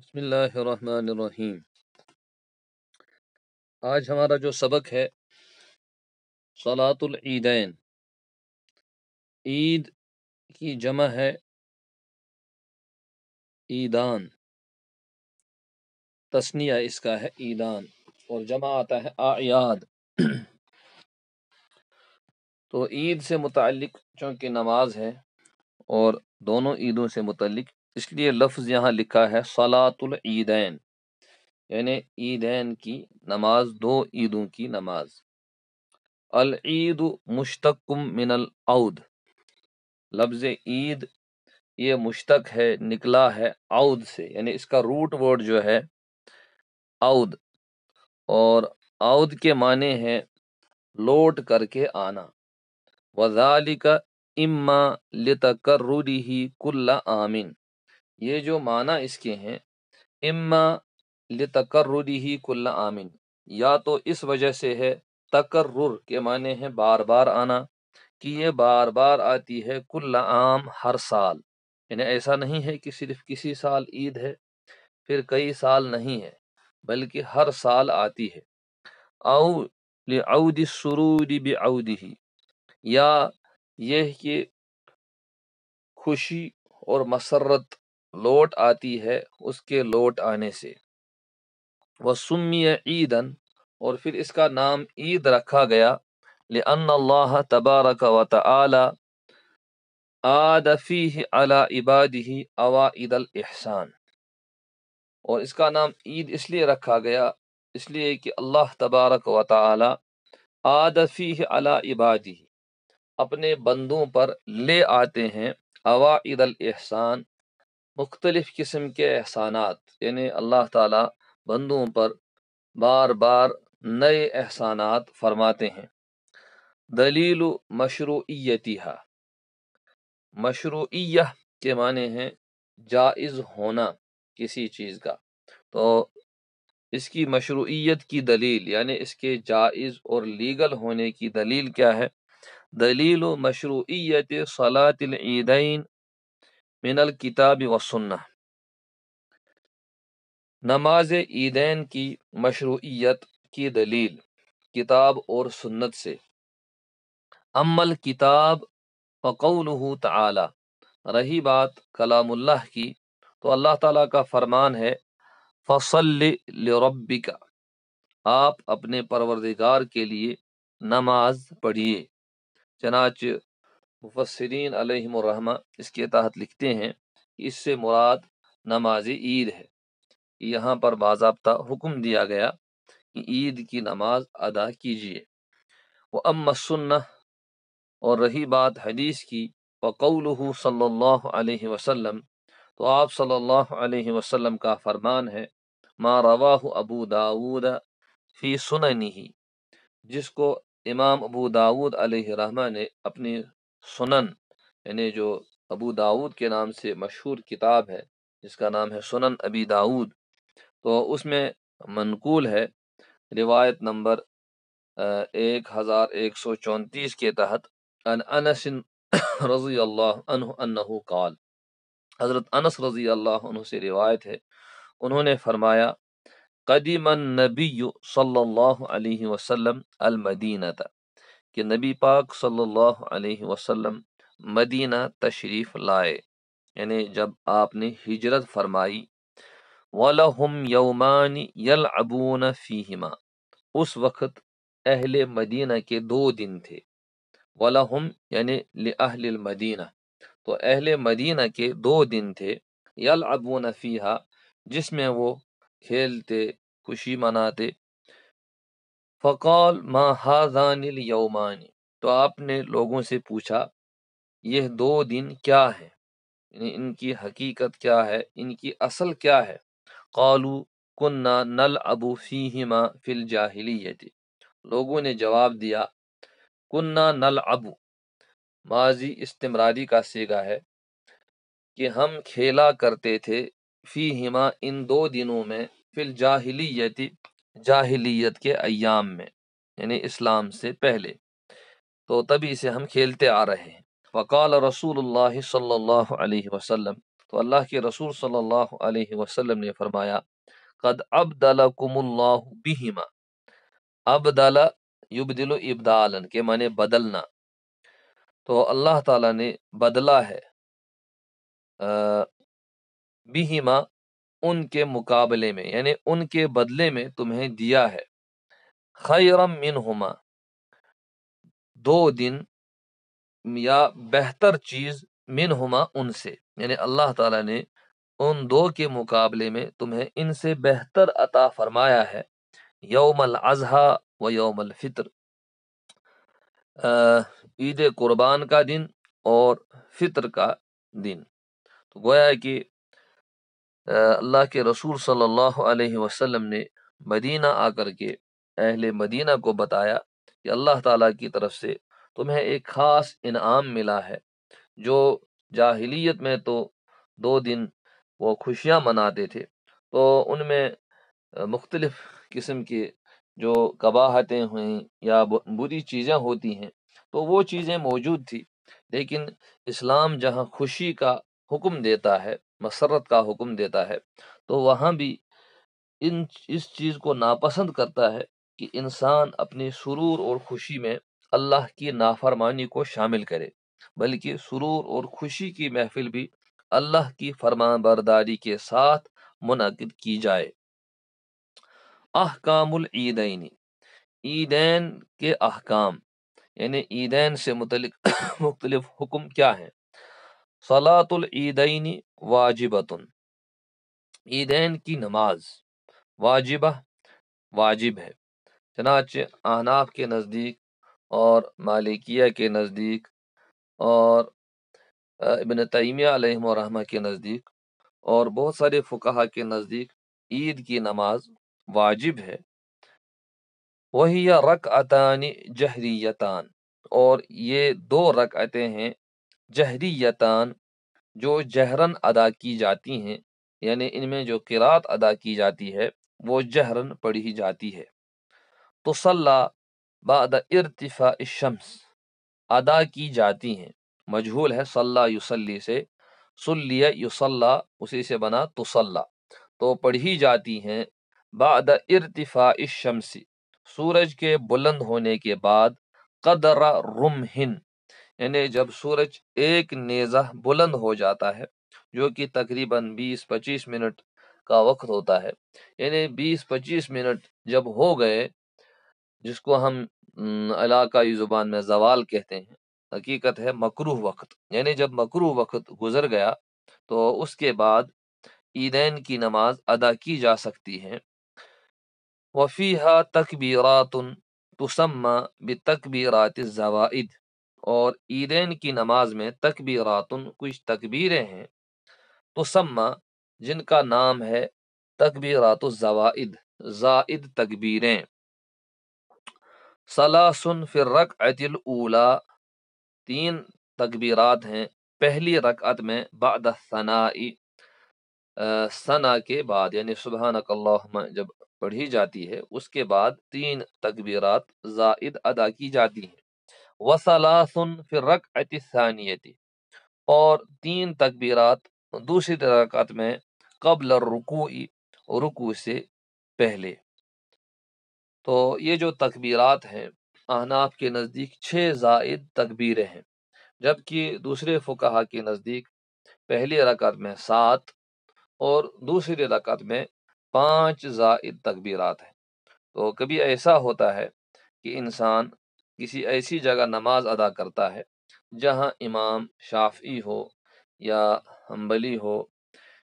بسم اللہ الرحمن الرحیم۔ آج ہمارا جو سبق ہے صلاۃ العیدین، عید کی جمع ہے عیدان، تثنیہ اس کا ہے عیدان اور جمع آتا ہے اعیاد۔ تو عید سے متعلق چونکہ نماز ہے اور دونوں عیدوں سے متعلق، اس لیے لفظ یہاں لکھا ہے صلاۃ العیدین، یعنی عیدین کی نماز، دو عیدوں کی نماز۔ العید مشتق من العود، لفظ عید یہ مشتق ہے، نکلا ہے عود سے، یعنی اس کا روٹ ورڈ جو ہے عود، اور عود کے معنی ہے لوٹ کر کے آنا۔ وذالک اما لتکررہ کل عام، یہ جو معنی اس کے ہیں، اما لتکررہ کل عام، یا تو اس وجہ سے ہے، تکرر کے معنی ہے بار بار آنا، کہ یہ بار بار آتی ہے کل عام، ہر سال، یعنی ایسا نہیں ہے کہ صرف کسی سال عید ہے پھر کئی سال نہیں ہے، بلکہ ہر سال آتی ہے۔ او لعود السرور بعودہ، یا یہ کہ خوشی اور مسرت لوٹ آتی ہے اس کے لوٹ آنے سے۔ وسمی عیدن، اور پھر اس کا نام عید رکھا گیا، لأن اللہ تبارک و تعالی عاد فیہ علی عبادہ عوائد الاحسان، اور اس کا نام عید اس لیے رکھا گیا، اس لیے کہ اللہ تبارک و تعالی عاد فیہ علی عبادہ، اپنے بندوں پر لے آتے ہیں عوائد الاحسان، مختلف قسم کے احسانات، یعنی اللہ تعالی بندوں پر بار بار نئے احسانات فرماتے ہیں۔ دلیل مشروعیتہا، مشروعیہ کے معنی ہیں جائز ہونا کسی چیز کا، تو اس کی مشروعیت کی دلیل، یعنی اس کے جائز اور لیگل ہونے کی دلیل کیا ہے؟ دلیل مشروعیت صلاۃ العیدین من الکتاب والسنہ، نماز عیدین کی مشروعیت کی دلیل کتاب اور سنت سے۔ اما الکتاب فقولہ تعالی، رہی بات کلام اللہ کی، تو اللہ تعالیٰ کا فرمان ہے فصل لربک، آپ اپنے پروردگار کے لیے نماز پڑھیے۔ چنانچہ مفسرین علیہم الرحمہ اس کے تحت لکھتے ہیں کہ اس سے مراد نماز عید ہے، یہاں پر باضابطہ حکم دیا گیا کہ عید کی نماز ادا کیجیے۔ وَأَمَّا السُّنَّةُ، اور رہی بات حدیث کی، وَقَوْلُهُ صلی اللہ علیہ وسلم، تو آپ صلی اللہ علیہ وسلم کا فرمان ہے، ما رواہ ابو داود فی سننہ، جس کو امام ابو داود علیہ رحمہ نے اپنی سنن، یعنی جو ابو داود کے نام سے مشہور کتاب ہے جس کا نام ہے سنن ابی داود، تو اس میں منقول ہے روایت نمبر 1134 کے تحت، ان انس رضی اللہ عنہ انہ قال، حضرت انس رضی اللہ عنہ سے روایت ہے، انہوں نے فرمایا، قدیم النبی صلی اللہ علیہ وسلم المدینہ، کہ نبی پاک صلی اللہ علیہ وسلم مدینہ تشریف لائے، یعنی جب آپ نے ہجرت فرمائی۔ وَلَهُمْ يَوْمَانِ يَلْعَبُونَ فِيهِمَا، اس وقت اہل مدینہ کے دو دن تھے۔ وَلَهُمْ یعنی لِأَهْلِ الْمَدِینَہ، تو اہل مدینہ کے دو دن تھے، يَلْعَبُونَ فِيهَا، جس میں وہ کھیلتے، خوشی مناتے۔ فقال ما هذان اليومان، تو آپ نے لوگوں سے پوچھا یہ دو دن کیا ہیں، یعنی ان کی حقیقت کیا ہے، ان کی اصل کیا ہے؟ قالوا كنا نلعب فيهما في الجاہلیت، لوگوں نے جواب دیا، كنا نلعب ماضی استمراری کا صیغہ ہے کہ ہم کھیلا کرتے تھے، فیہما ان دو دنوں میں، فی الجاہلیت جاہلیت کے ایام میں، یعنی اسلام سے پہلے، تو تبھی سے ہم کھیلتے آ رہے ہیں۔ وقال رسول اللہ صلی اللہ علیہ وسلم، تو تو اللہ کے رسول صلی اللہ علیہ وسلم نے فرمایا قد ابدلکم اللہ بہما، ابدل یبدل ابدالا کے معنی بدلنا، تو اللہ تعالیٰ نے بدلا ہے بہما ان کے مقابلے میں، یعنی ان کے بدلے میں تمہیں دیا ہے، خیرم منہما دو دن یا بہتر چیز، منہما ان سے، یعنی اللہ تعالیٰ نے ان دو کے مقابلے میں تمہیں ان سے بہتر عطا فرمایا ہے، یوم الاضحیٰ و یوم الفطر، عید قربان کا دن اور فطر کا دن۔ تو گویا ہے کہ اللہ کے رسول صلی اللہ علیہ وسلم نے مدینہ آ کر کے اہل مدینہ کو بتایا کہ اللہ تعالیٰ کی طرف سے تمہیں ایک خاص انعام ملا ہے، جو جاہلیت میں تو دو دن وہ خوشیاں مناتے تھے، تو ان میں مختلف قسم کے جو قباحتیں ہوئیں یا بری چیزیں ہوتی ہیں تو وہ چیزیں موجود تھی، لیکن اسلام جہاں خوشی کا حکم دیتا ہے، مسرت کا حکم دیتا ہے، تو وہاں بھی اس چیز کو ناپسند کرتا ہے کہ انسان اپنی سرور اور خوشی میں اللہ کی نافرمانی کو شامل کرے، بلکہ سرور اور خوشی کی محفل بھی اللہ کی فرمان برداری کے ساتھ منعقد کی جائے۔ احکام العیدین، عیدین کے احکام، یعنی عیدین سے متعلق مختلف حکم کیا ہیں؟ صلاۃ العیدین واجبۃ، عیدین کی نماز واجبہ، واجب ہے، چنانچہ احناف کے نزدیک اور مالکیہ کے نزدیک اور ابن تیمیہ علیہ الرحمہ کے نزدیک اور بہت سارے فقہا کے نزدیک عید کی نماز واجب ہے۔ وہی رکعتان جہریتان، اور یہ دو رکعتیں ہیں جہریتان جو جہرن ادا کی جاتی ہیں، یعنی ان میں جو قرات ادا کی جاتی ہے وہ جہرن پڑھی جاتی ہے۔ تصلی بعد ارتفاع الشمس، ادا کی جاتی ہیں، مجہول ہے صلی یصلی سے، صلی یصلی اسی سے بنا تصلی، تو پڑھی جاتی ہیں بعد ارتفاع الشمس، سورج کے بلند ہونے کے بعد، قدر رمحن، یعنی جب سورج ایک نیزہ بلند ہو جاتا ہے، جو کہ تقریباً 20-25 منٹ کا وقت ہوتا ہے، یعنی 20-25 منٹ جب ہو گئے، جس کو ہم علاقائی زبان میں زوال کہتے ہیں، حقیقت ہے مکروہ وقت، یعنی جب مکروہ وقت گزر گیا تو اس کے بعد عیدین کی نماز ادا کی جا سکتی ہے۔ وفیہا تکبیرات تسمى بتکبیرات الزوائد، اور عیدین کی نماز میں تکبیرات کچھ تکبیریں ہیں، تسمى جن کا نام ہے تکبیرات الزوائد، زائد تکبیریں، ثلاث فی الرکعۃ الاولی، تین تکبیرات ہیں پہلی رکعت میں، بعد الثناء، ثنا کے بعد، یعنی سبحانک اللہم جب پڑھی جاتی ہے اس کے بعد تین تکبیرات زائد ادا کی جاتی ہیں۔ وثلاث فی الرکعۃ الثانیۃ، اور تین تکبیرات دوسری رکعت میں، قبل الرکوع، رکوع سے پہلے۔ تو یہ جو تکبیرات ہیں احناف کے نزدیک 6 زائد تکبیریں ہیں، جبکہ دوسرے فقہا کے نزدیک پہلی رکعت میں 7 اور دوسری رکعت میں 5 زائد تکبیرات ہیں۔ تو کبھی ایسا ہوتا ہے کہ انسان کسی ایسی جگہ نماز ادا کرتا ہے جہاں امام شافعی ہو یا حنبلی ہو،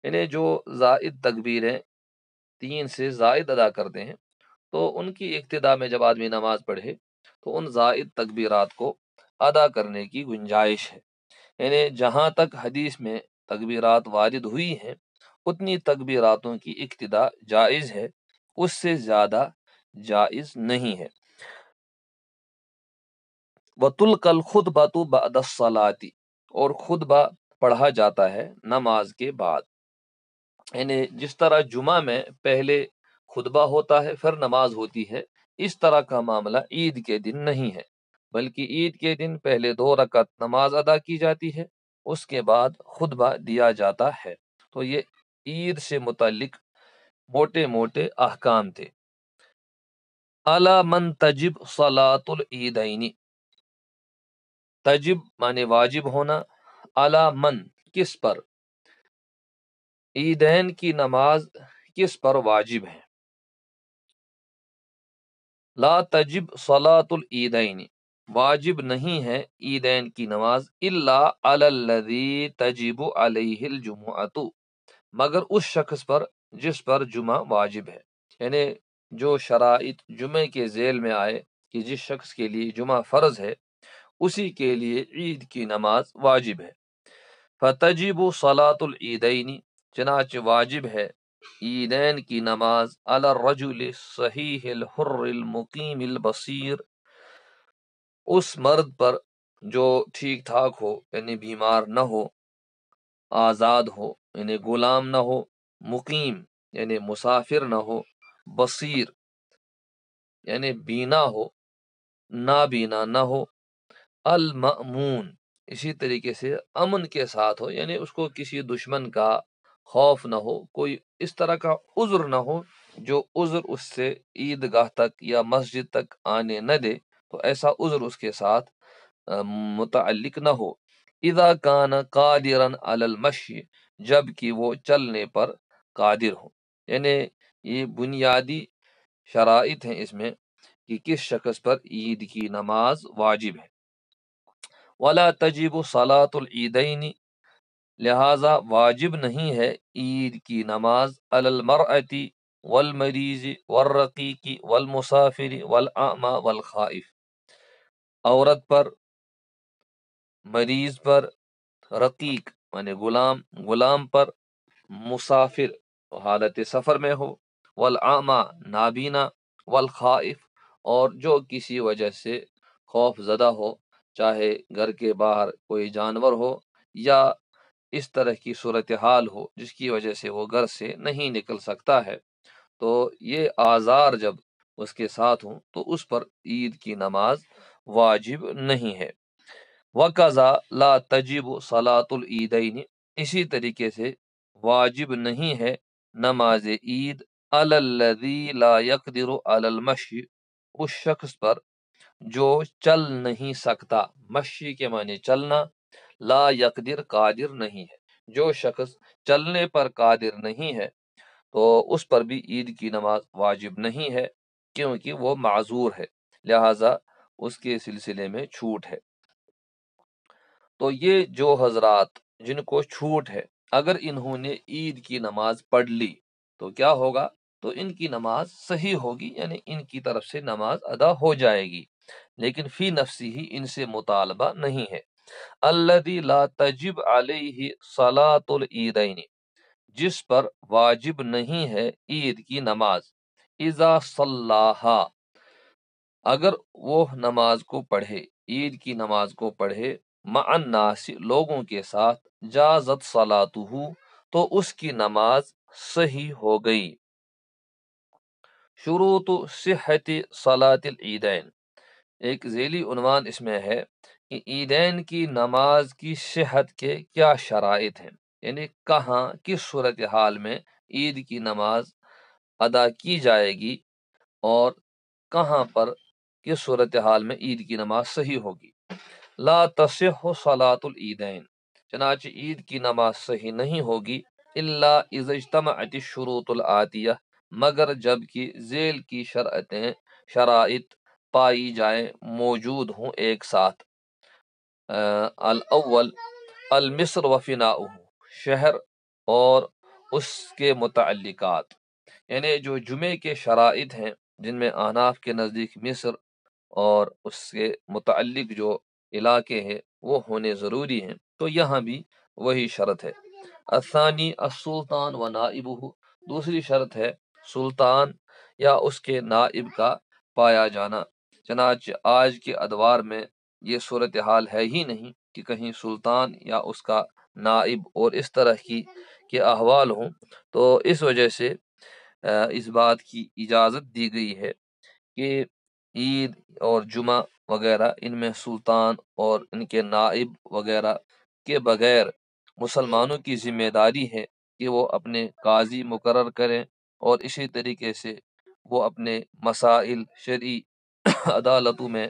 یعنی جو زائد تکبیریں 3 سے زائد ادا کرتے ہیں، تو ان کی ابتدا میں جب آدمی نماز پڑھے تو ان زائد تکبیرات کو ادا کرنے کی گنجائش ہے، یعنی جہاں تک حدیث میں تکبیرات وارد ہوئی ہیں اتنی تکبیراتوں کی ابتدا جائز ہے، اس سے زیادہ جائز نہیں ہے۔ وَتُلْقَى الْخُطْبَةُ بَعْدَ الصَّلَاةِ، اور خطبہ پڑھا جاتا ہے نماز کے بعد، یعنی جس طرح جمعہ میں پہلے خطبہ ہوتا ہے پھر نماز ہوتی ہے، اس طرح کا معاملہ عید کے دن نہیں ہے، بلکہ عید کے دن پہلے 2 رکعت نماز ادا کی جاتی ہے، اس کے بعد خطبہ دیا جاتا ہے۔ تو یہ عید سے متعلق موٹے موٹے احکام تھے۔ الا من تجب صلاۃ العیدین، تجب مانے واجب ہونا، الا من کس پر، عیدین کی نماز کس پر واجب ہے۔ لا تجب صلاۃ العیدین، واجب نہیں ہے عیدین کی نماز، الا علی الذی تجب علیہ الجمعۃ، مگر اس شخص پر جس پر جمعہ واجب ہے، یعنی جو شرائط جمعے کے ذیل میں آئے کہ جس شخص کے لیے جمعہ فرض ہے اسی کے لیے عید کی نماز واجب ہے۔ فتجب صلاۃ العیدین، چنانچہ واجب ہے عیدین کی نماز، علی الرجل صحیح الحر المقیم البصیر، اس مرد پر جو ٹھیک ٹھاک ہو یعنی بیمار نہ ہو، آزاد ہو یعنی غلام نہ ہو، مقیم یعنی مسافر نہ ہو، بصیر یعنی بینا ہو، نابینا نہ ہو، المأمون اسی طریقے سے امن کے ساتھ ہو، یعنی اس کو کسی دشمن کا خوف نہ ہو، کوئی اس طرح کا عذر نہ ہو جو عذر اس سے عیدگاہ تک یا مسجد تک آنے نہ دے، تو ایسا عذر اس کے ساتھ متعلق نہ ہو۔ اذا کان قادرا علی المشی، جب کہ وہ چلنے پر قادر ہو، یعنی یہ بنیادی شرائط ہیں اس میں کہ کس شخص پر عید کی نماز واجب ہے۔ ولا تجب صلاۃ العیدین، لہذا واجب نہیں ہے عید کی نماز، علی المرأۃ والمریض والرقیق والمسافر والاعمى والخائف، عورت پر، مریض پر، رقیق یعنی غلام پر، مسافر حالت سفر میں ہو، والاعمى نابینا، والخائف اور جو کسی وجہ سے خوف زدہ ہو، چاہے گھر کے باہر کوئی جانور ہو یا اس طرح کی صورتحال ہو جس کی وجہ سے وہ گھر سے نہیں نکل سکتا ہے، تو یہ آزار جب اس کے ساتھ ہوں تو اس پر عید کی نماز واجب نہیں ہے۔ وَقَضَى لا تجب صلاۃ العیدین، اسی طریقے سے واجب نہیں ہے نماز عید، علی الذی لا یقدر علی المشی، اس شخص پر جو چل نہیں سکتا، مشی کے معنی چلنا، لا یقدر قادر نہیں ہے، جو شخص چلنے پر قادر نہیں ہے تو اس پر بھی عید کی نماز واجب نہیں ہے، کیونکہ وہ معذور ہے، لہذا اس کے سلسلے میں چھوٹ ہے۔ تو یہ جو حضرات جن کو چھوٹ ہے، اگر انہوں نے عید کی نماز پڑھ لی تو کیا ہوگا؟ تو ان کی نماز صحیح ہوگی، یعنی ان کی طرف سے نماز ادا ہو جائے گی، لیکن فی نفسی ہی ان سے مطالبہ نہیں ہے۔ الذی لا تجب علیہ صلاۃ العیدین، جس پر واجب نہیں ہے عید کی نماز، اذا صلاھا، اگر وہ نماز کو پڑھے، عید کی نماز کو پڑھے، مع الناس لوگوں کے ساتھ، جازت صلاتہ، تو اس کی نماز صحیح ہو گئی۔ شروط صحت صلاۃ العیدین، ایک ذیلی عنوان اس میں ہے کہ عیدین کی نماز کی صحت کے کیا شرائط ہیں، یعنی کہاں کس صورتحال میں عید کی نماز ادا کی جائے گی اور کہاں پر کس صورتحال میں عید کی نماز صحیح ہوگی۔ لا تصح صلاۃ العیدین، چنانچہ عید کی نماز صحیح نہیں ہوگی، الا اذا اجتمعت الشروط الآتیہ، مگر جب کہ ذیل کی شرائط پائی جائیں، موجود ہوں ایک ساتھ۔ الاول المصر و فناؤہ، شہر اور اس کے متعلقات، یعنی جو جمعے کے شرائط ہیں جن میں احناف کے نزدیک مصر اور اس سے متعلق جو علاقے ہیں وہ ہونے ضروری ہیں، تو یہاں بھی وہی شرط ہے۔ الثانی السلطان و نائبہ، دوسری شرط ہے سلطان یا اس کے نائب کا پایا جانا، چنانچہ آج کے ادوار میں یہ صورتحال ہے ہی نہیں کہ کہیں سلطان یا اس کا نائب اور اس طرح کے احوال ہوں، تو اس وجہ سے اس بات کی اجازت دی گئی ہے کہ عید اور جمعہ وغیرہ ان میں سلطان اور ان کے نائب وغیرہ کے بغیر مسلمانوں کی ذمہ داری ہے کہ وہ اپنے قاضی مقرر کریں اور اسی طریقے سے وہ اپنے مسائل شرعی عدالتوں میں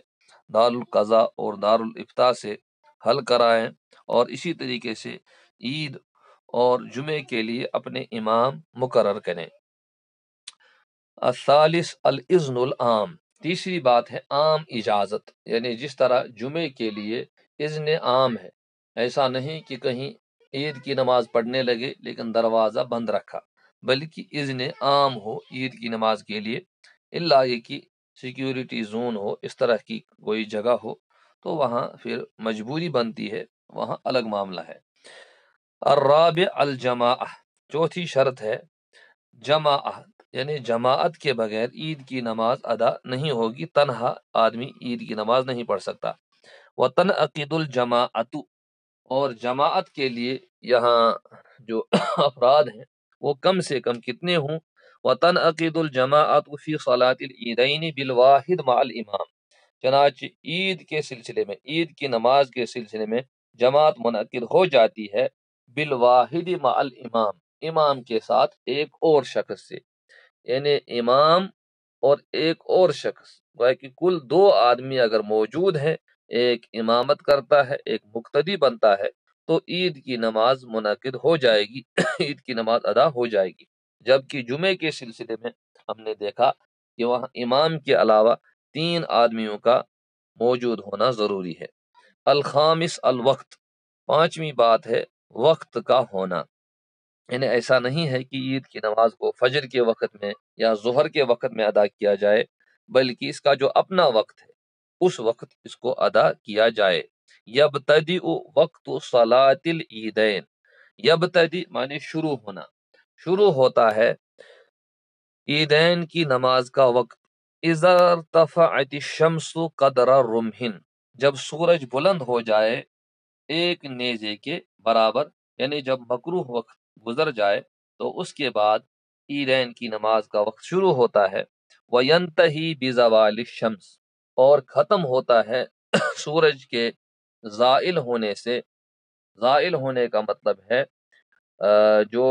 دارالقضاء اور دارالافتاء سے حل کرائیں، اور اسی طریقے سے عید اور جمعے کے لیے اپنے امام مقرر کریں۔ الثالث الاذن العام، تیسری بات ہے عام اجازت، یعنی جس طرح جمعے کے لیے اذن عام ہے، ایسا نہیں کہ کہیں عید کی نماز پڑھنے لگے لیکن دروازہ بند رکھا، بلکہ اذن عام ہو عید کی نماز کے لیے، اللہ یہ کہ سیکیورٹی زون ہو، اس طرح کی کوئی جگہ ہو تو وہاں پھر مجبوری بنتی ہے، وہاں الگ معاملہ ہے۔ الرابع الجماعہ، چوتھی شرط ہے جماعت، یعنی جماعت کے بغیر عید کی نماز ادا نہیں ہوگی، تنہا آدمی عید کی نماز نہیں پڑھ سکتا۔ وتنعقد الجماعت، اور جماعت کے لیے یہاں جو افراد ہیں وہ کم سے کم کتنے ہوں؟ وتنعقد الجماعت فی صلاۃ العیدین بالواحد مع الامام، چنانچہ عید کے سلسلے میں، عید کی نماز کے سلسلے میں جماعت منعقد ہو جاتی ہے بالواحد مع الامام، امام کے ساتھ ایک اور شخص سے، یعنی امام اور ایک اور شخص، گویا کہ کل دو آدمی اگر موجود ہیں، ایک امامت کرتا ہے ایک مقتدی بنتا ہے، تو عید کی نماز منعقد ہو جائے گی عید کی نماز ادا ہو جائے گی۔ جبکہ جمعے کے سلسلے میں ہم نے دیکھا کہ وہاں امام کے علاوہ 3 آدمیوں کا موجود ہونا ضروری ہے۔ الخامس الوقت، پانچویں بات ہے وقت کا ہونا، یعنی ایسا نہیں ہے کہ عید کی نماز کو فجر کے وقت میں یا ظہر کے وقت میں ادا کیا جائے، بلکہ اس کا جو اپنا وقت ہے اس وقت اس کو ادا کیا جائے۔ یبتدئ وقت صلاۃ العیدین، یبتدئ معنی شروع ہونا، شروع ہوتا ہے عیدین کی نماز کا وقت اذا ارتفعت الشمس قدر رمح، جب سورج بلند ہو جائے ایک نیزے کے برابر، یعنی جب مکروہ وقت گزر جائے تو اس کے بعد عیدین کی نماز کا وقت شروع ہوتا ہے۔ وینتہی بزوال الشمس، اور ختم ہوتا ہے سورج کے زائل ہونے سے، زائل ہونے کا مطلب ہے جو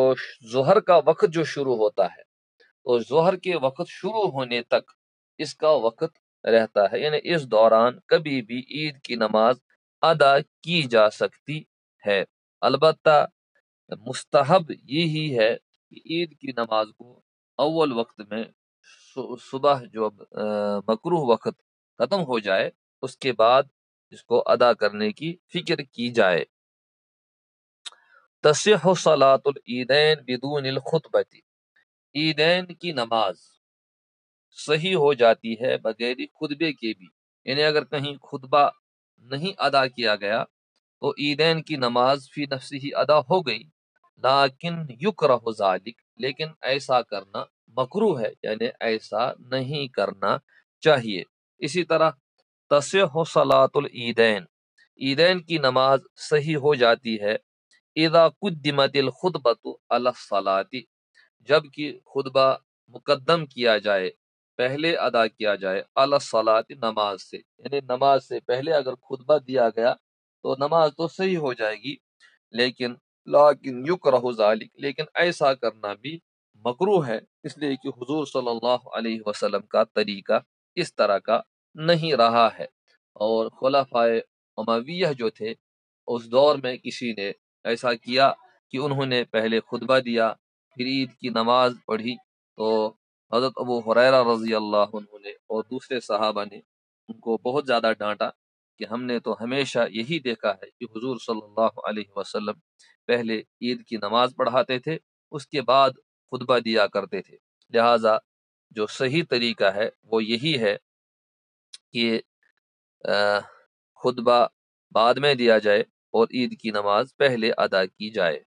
ظہر کا وقت جو شروع ہوتا ہے تو ظہر کے وقت شروع ہونے تک اس کا وقت رہتا ہے، یعنی اس دوران کبھی بھی عید کی نماز ادا کی جا سکتی ہے۔ البتہ مستحب یہی ہے کہ عید کی نماز کو اول وقت میں صبح جو مکروہ وقت ختم ہو جائے اس کے بعد اس کو ادا کرنے کی فکر کی جائے۔ تصح صلاۃ العیدین بدون الخطبۃ، عیدین کی نماز صحیح ہو جاتی ہے بغیر خطبے کے بھی، یعنی اگر کہیں خطبہ نہیں ادا کیا گیا تو عیدین کی نماز فی نفسی ہی ادا ہو گئی، لیکن یکرہ ذالک، لیکن ایسا کرنا مکروہ ہے، یعنی ایسا نہیں کرنا چاہیے۔ اسی طرح تصح صلاۃ العیدین، عیدین کی نماز صحیح ہو جاتی ہے اذا قدمت الخطبۃ علی الصلاۃ، جب کہ خطبہ مقدم کیا جائے، پہلے ادا کیا جائے علی الصلاۃ، نماز سے، یعنی نماز سے پہلے اگر خطبہ دیا گیا تو نماز تو صحیح ہو جائے گی، لیکن یکرہ ذالک، لیکن ایسا کرنا بھی مکروہ ہے، اس لیے کہ حضور صلی اللہ علیہ وسلم کا طریقہ اس طرح کا نہیں رہا ہے، اور خلفائے امویہ جو تھے اس دور میں کسی نے ایسا کیا کہ انہوں نے پہلے خطبہ دیا پھر عید کی نماز پڑھی، تو حضرت ابو ہریرہ رضی اللہ عنہ نے اور دوسرے صحابہ نے ان کو بہت زیادہ ڈانٹا کہ ہم نے تو ہمیشہ یہی دیکھا ہے کہ حضور صلی اللہ علیہ وسلم پہلے عید کی نماز پڑھاتے تھے اس کے بعد خطبہ دیا کرتے تھے، لہٰذا جو صحیح طریقہ ہے وہ یہی ہے کہ خطبہ بعد میں دیا جائے اور عید کی نماز پہلے ادا کی جائے۔